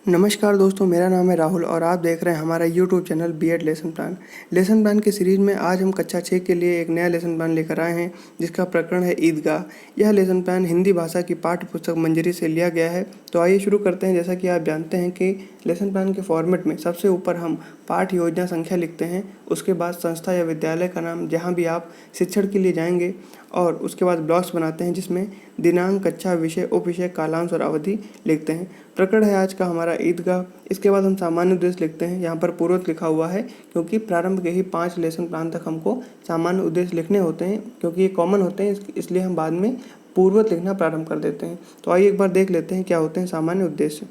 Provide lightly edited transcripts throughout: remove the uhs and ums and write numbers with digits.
नमस्कार दोस्तों, मेरा नाम है राहुल और आप देख रहे हैं हमारा YouTube channel B Ed lesson plan. Lesson plan की सीरीज़ में आज हम कक्षा 6 के लिए एक नया लेसन प्लान लेकर आए हैं जिसका प्रकरण है ईदगाह। यह लेसन प्लान हिंदी भाषा की पाठ्य पुस्तक मंजरी से लिया गया है। तो आइए शुरू करते हैं। जैसा कि आप जानते हैं कि लेसन प्लान के फॉर्मेट में सबसे ऊपर हम पाठ योजना संख्या लिखते हैं, उसके बाद संस्था या विद्यालय का नाम जहाँ भी आप शिक्षण के लिए जाएंगे, और उसके बाद ब्लॉक्स बनाते हैं जिसमें दिनांक, कक्षा, विषय, उपविषय, कालांश और अवधि लिखते हैं। प्रकरण है आज का हमारा ईदगाह। इसके बाद हम सामान्य उद्देश्य लिखते हैं। यहाँ पर पूर्वत लिखा हुआ है क्योंकि प्रारंभ के ही 5 लेसन प्लान तक हमको सामान्य उद्देश्य लिखने होते हैं, क्योंकि ये कॉमन होते हैं, इसलिए हम बाद में पूर्वत लिखना प्रारंभ कर देते हैं। तो आइए एक बार देख लेते हैं क्या होते हैं सामान्य उद्देश्य।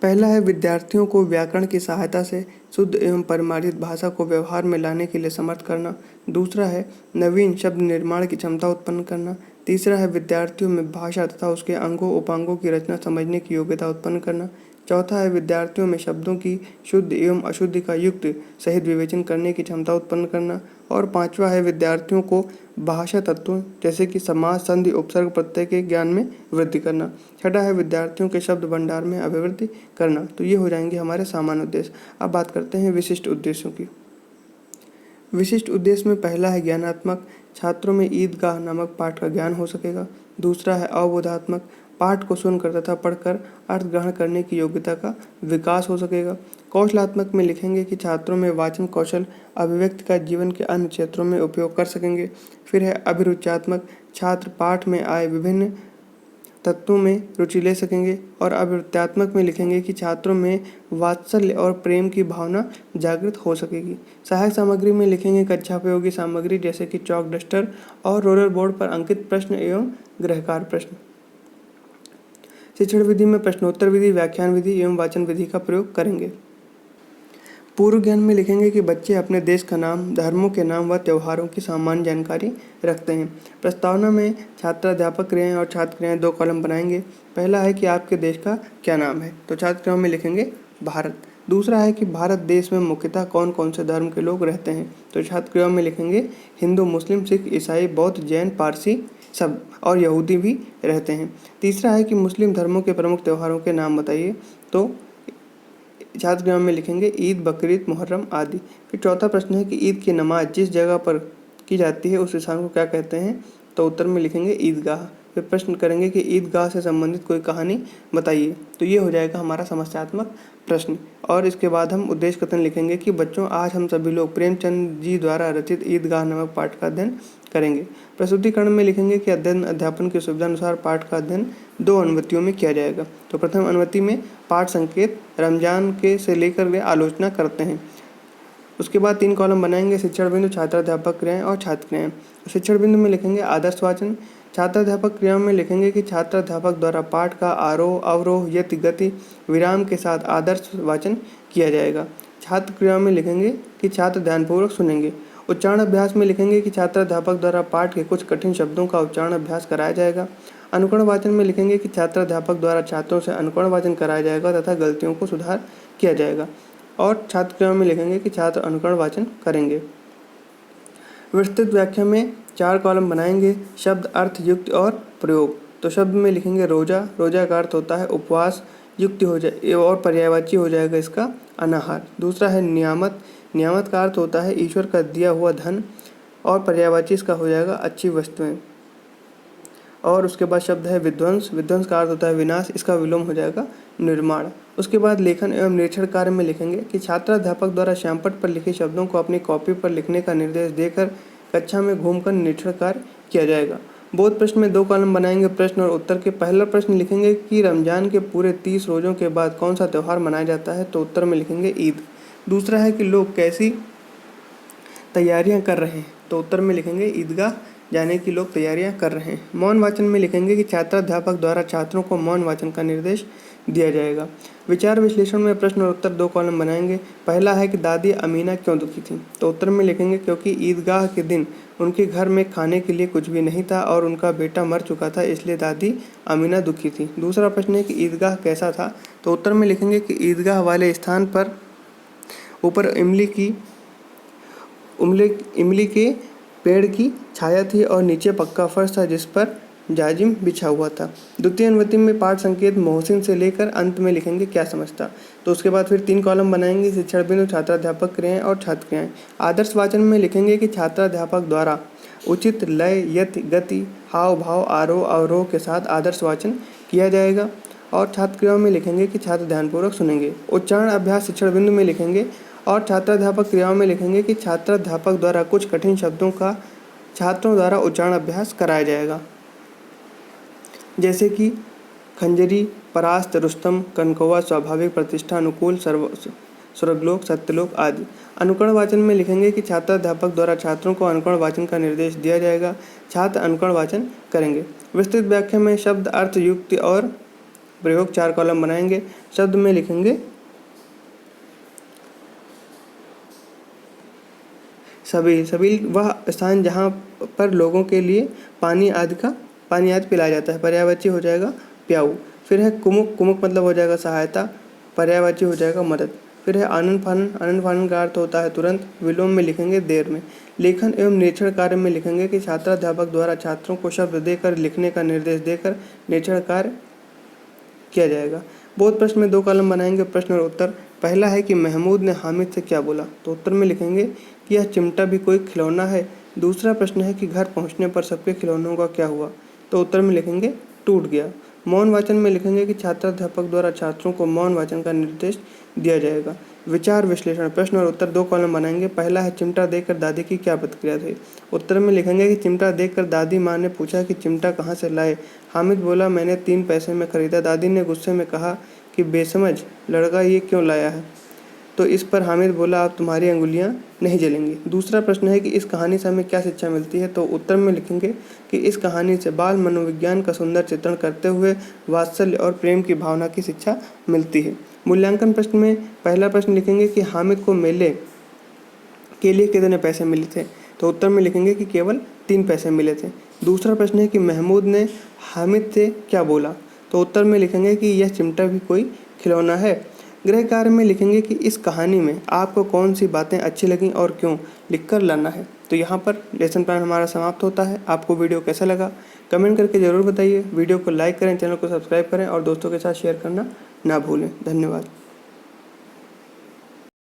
पहला है विद्यार्थियों को व्याकरण की सहायता से शुद्ध एवं परिमार्जित भाषा को व्यवहार में लाने के लिए समर्थ करना। दूसरा है नवीन शब्द निर्माण की क्षमता उत्पन्न करना। तीसरा है विद्यार्थियों में भाषा तथा उसके अंगों उपांगों की रचना समझने की योग्यता उत्पन्न करना। चौथा है विद्यार्थियों में शब्दों की शुद्ध एवं अशुद्धि का युक्त सहित विवेचन करने की क्षमता उत्पन्न करना। और पांचवा है विद्यार्थियों को भाषा तत्वों जैसे कि समास, संधि, उपसर्ग, प्रत्यय के ज्ञान में वृद्धि करना। छठा है विद्यार्थियों के शब्द भंडार में अभिवृद्धि करना। तो ये हो जाएंगे हमारे सामान्य उद्देश्य। अब बात करते हैं विशिष्ट उद्देश्यों की। विशिष्ट उद्देश्य में पहला है ज्ञानात्मक, छात्रों में ईदगाह नामक पाठ का ज्ञान हो सकेगा। दूसरा है अवबोधात्मक, पाठ को सुनकर तथा पढ़कर अर्थ ग्रहण करने की योग्यता का विकास हो सकेगा। कौशलात्मक में लिखेंगे कि छात्रों में वाचन कौशल अभिव्यक्ति का जीवन के अन्य क्षेत्रों में उपयोग कर सकेंगे। फिर है अभिरुच्यात्मक, छात्र पाठ में आए विभिन्न तत्वों में रुचि ले सकेंगे। और अभिवृत्त्यात्मक में लिखेंगे कि छात्रों में वात्सल्य और प्रेम की भावना जागृत हो सकेगी। सहायक सामग्री में लिखेंगे कक्षापयोगी सामग्री जैसे कि चॉक, डस्टर और रोलर बोर्ड पर अंकित प्रश्न एवं गृहकार्य प्रश्न। शिक्षण विधि में प्रश्नोत्तर विधि, व्याख्यान विधि एवं वाचन विधि का प्रयोग करेंगे। पूर्व ज्ञान में लिखेंगे कि बच्चे अपने देश का नाम, धर्मों के नाम व त्योहारों की सामान्य जानकारी रखते हैं। प्रस्तावना में छात्र अध्यापक क्रियाएं और छात्र क्रियाएं 2 कॉलम बनाएंगे। पहला है कि आपके देश का क्या नाम है, तो छात्र क्रियाओं में लिखेंगे भारत। दूसरा है कि भारत देश में मुख्यतः कौन कौन से धर्म के लोग रहते हैं, तो छात्र क्रियाओं में लिखेंगे हिंदू, मुस्लिम, सिख, ईसाई, बौद्ध, जैन, पारसी सब और यहूदी भी रहते हैं। तीसरा है कि मुस्लिम धर्मों के प्रमुख त्योहारों के नाम बताइए, तो छात्र क्रियाओं में लिखेंगे ईद, बकरीद, मुहर्रम आदि। फिर चौथा प्रश्न है कि ईद की नमाज जिस जगह पर की जाती है उस स्थान को क्या कहते हैं, तो उत्तर में लिखेंगे ईदगाह। फिर प्रश्न करेंगे कि ईदगाह से संबंधित कोई कहानी बताइए, तो ये हो जाएगा हमारा समस्यात्मक प्रश्न। और इसके बाद हम उद्देश्य कथन लिखेंगे कि बच्चों, आज हम सभी लोग प्रेमचंद जी द्वारा रचित ईदगाह नामक पाठ का अध्ययन करेंगे। प्रस्तुतिकरण में लिखेंगे कि अध्ययन अध्यापन की सुविधा अनुसार पाठ का अध्ययन 2 अनुवृत्तियों में किया जाएगा। तो प्रथम अनुवृत्ति में पाठ संकेत रमजान के से लेकर वे आलोचना करते हैं। उसके बाद 3 कॉलम बनाएंगे, शिक्षण बिंदु, छात्राध्यापक क्रियाएं और छात्र क्रियाएं। शिक्षण बिंदु में लिखेंगे आदर्श वाचन। छात्राध्यापक क्रियाओं में लिखेंगे कि छात्राध्यापक द्वारा पाठ का आरोह, अवरोह, यति, गति, विराम के साथ आदर्श वाचन किया जाएगा। छात्र क्रियाओं में लिखेंगे कि छात्र ध्यानपूर्वक सुनेंगे। उच्चारण अभ्यास में लिखेंगे कि छात्राध्यापक द्वारा पाठ के कुछ कठिन शब्दों का उच्चारण अभ्यास कराया जाएगा। अनुकरण वाचन में लिखेंगे कि छात्राध्यापक द्वारा छात्रों से अनुकरण वाचन कराया जाएगा तथा गलतियों को सुधार किया जाएगा। और छात्र क्रियाओं में लिखेंगे कि छात्र अनुकरण वाचन करेंगे। विस्तृत व्याख्या में 4 कॉलम बनाएंगे, शब्द, अर्थ, युक्ति और प्रयोग। तो शब्द में लिखेंगे रोजा, रोजा का अर्थ होता है उपवास, युक्ति हो जाए और पर्यायवाची हो जाएगा इसका अनाहार। दूसरा है नियामत, नियामत का अर्थ होता है ईश्वर का दिया हुआ धन, और पर्यायवाची इसका हो जाएगा अच्छी वस्तुएं। और उसके बाद शब्द है विध्वंस, विध्वंस का अर्थ होता है विनाश, इसका विलोम हो जाएगा निर्माण। उसके बाद लेखन एवं निरीक्षण कार्य में लिखेंगे कि छात्राध्यापक द्वारा श्यामपट्ट पर लिखे शब्दों को अपनी कॉपी पर लिखने का निर्देश देकर कक्षा में घूमकर निरीक्षण कार्य किया जाएगा। बोध प्रश्न में 2 कॉलम बनाएंगे, प्रश्न और उत्तर के। पहला प्रश्न लिखेंगे कि रमजान के पूरे 30 रोज़ों के बाद कौन सा त्यौहार मनाया जाता है, तो उत्तर में लिखेंगे ईद। दूसरा है कि लोग कैसी तैयारियां कर रहे हैं, तो उत्तर में लिखेंगे ईदगाह जाने की लोग तैयारियां कर रहे हैं। मौन वाचन में लिखेंगे कि छात्राध्यापक द्वारा छात्रों को मौन वाचन का निर्देश दिया जाएगा। विचार विश्लेषण में प्रश्न और उत्तर 2 कॉलम बनाएंगे। पहला है कि दादी अमीना क्यों दुखी थी, तो उत्तर में लिखेंगे क्योंकि ईदगाह के दिन उनके घर में खाने के लिए कुछ भी नहीं था और उनका बेटा मर चुका था, इसलिए दादी अमीना दुखी थी। दूसरा प्रश्न है कि ईदगाह कैसा था, तो उत्तर में लिखेंगे कि ईदगाह वाले स्थान पर ऊपर इमली के पेड़ की छाया थी और नीचे पक्का फर्श था जिस पर जाजिम बिछा हुआ था। द्वितीय अनुवृत्ति में पाठ संकेत मोहसिन से लेकर अंत में लिखेंगे क्या समझता। तो उसके बाद फिर 3 कॉलम बनाएंगे, शिक्षण बिंदु, छात्राध्यापक क्रियाएं और छात्र क्रियाएं। आदर्श वाचन में लिखेंगे कि छात्राध्यापक द्वारा उचित लय, यति, गति, हाव भाव, आरोह अवरोह के साथ आदर्श वाचन किया जाएगा। और छात्र क्रियाओं में लिखेंगे कि छात्र ध्यानपूर्वक सुनेंगे। उच्चारण अभ्यास शिक्षण बिंदु में लिखेंगे और छात्राध्यापक क्रियाओं में लिखेंगे कि छात्राध्यापक द्वारा कुछ कठिन शब्दों का छात्रों द्वारा उच्चारण अभ्यास कराया जाएगा, जैसे कि खंजरी, परास्त, रुस्तम, कनकौवा, स्वाभाविक, प्रतिष्ठा, अनुकूल, स्वर्गलोक, सत्यलोक आदि। अनुकरण वाचन में लिखेंगे कि छात्राध्यापक द्वारा छात्रों को अनुकरण वाचन का निर्देश दिया जाएगा, छात्र अनुकरण वाचन करेंगे। विस्तृत व्याख्या में शब्द, अर्थ, युक्ति और प्रयोग 4 कॉलम बनाएंगे। शब्द में लिखेंगे सबील वह स्थान जहाँ पर लोगों के लिए पानी आदि पिलाया जाता है। पर्यायवाची हो जाएगा प्याऊ। फिर है कुमुक, कुमुक मतलब हो जाएगा सहायता, पर्यायवाची हो जाएगा मदद। फिर है आनन फानन, आनन फानन का अर्थ होता है तुरंत। विलोम में लिखेंगे देर में। लेखन एवं निरीक्षण कार्य में लिखेंगे कि छात्राध्यापक द्वारा छात्रों को शब्द देकर लिखने का निर्देश देकर निरीक्षण कार्य किया जाएगा। बोध प्रश्न में 2 कॉलम बनाएंगे, प्रश्न और उत्तर। पहला है कि महमूद ने हामिद से क्या बोला। तो उत्तर में लिखेंगे कि यह चिमटा भी कोई खिलौना है। दूसरा प्रश्न है कि घर पहुंचने पर सबके खिलौनों का क्या हुआ। तो उत्तर में लिखेंगे टूट गया। मौन वाचन में लिखेंगे कि छात्राध्यापक द्वारा छात्रों को मौन वाचन का निर्देश दिया जाएगा। विचार विश्लेषण प्रश्न और उत्तर 2 कॉलम बनाएंगे। पहला है चिमटा देखकर दादी की क्या प्रतिक्रिया थी। उत्तर में लिखेंगे कि चिमटा देखकर दादी माँ ने पूछा कि चिमटा कहाँ से लाए। हामिद बोला मैंने 3 पैसे में खरीदा। दादी ने गुस्से में कहा कि बेसमझ लड़का ये क्यों लाया है। तो इस पर हामिद बोला अब तुम्हारी अंगुलियां नहीं जलेंगी। दूसरा प्रश्न है कि इस कहानी से हमें क्या शिक्षा मिलती है। तो उत्तर में लिखेंगे कि इस कहानी से बाल मनोविज्ञान का सुंदर चित्रण करते हुए वात्सल्य और प्रेम की भावना की शिक्षा मिलती है। मूल्यांकन प्रश्न में पहला प्रश्न लिखेंगे कि हामिद को मेले के लिए कितने पैसे मिले थे। तो उत्तर में लिखेंगे कि केवल 3 पैसे मिले थे। दूसरा प्रश्न है कि महमूद ने हामिद से क्या बोला। तो उत्तर में लिखेंगे कि यह चिमटा भी कोई खिलौना है। गृह कार्य में लिखेंगे कि इस कहानी में आपको कौन सी बातें अच्छी लगीं और क्यों, लिखकर लाना है। तो यहाँ पर लेसन प्लान हमारा समाप्त होता है। आपको वीडियो कैसा लगा कमेंट करके ज़रूर बताइए। वीडियो को लाइक करें, चैनल को सब्सक्राइब करें और दोस्तों के साथ शेयर करना ना भूलें। धन्यवाद।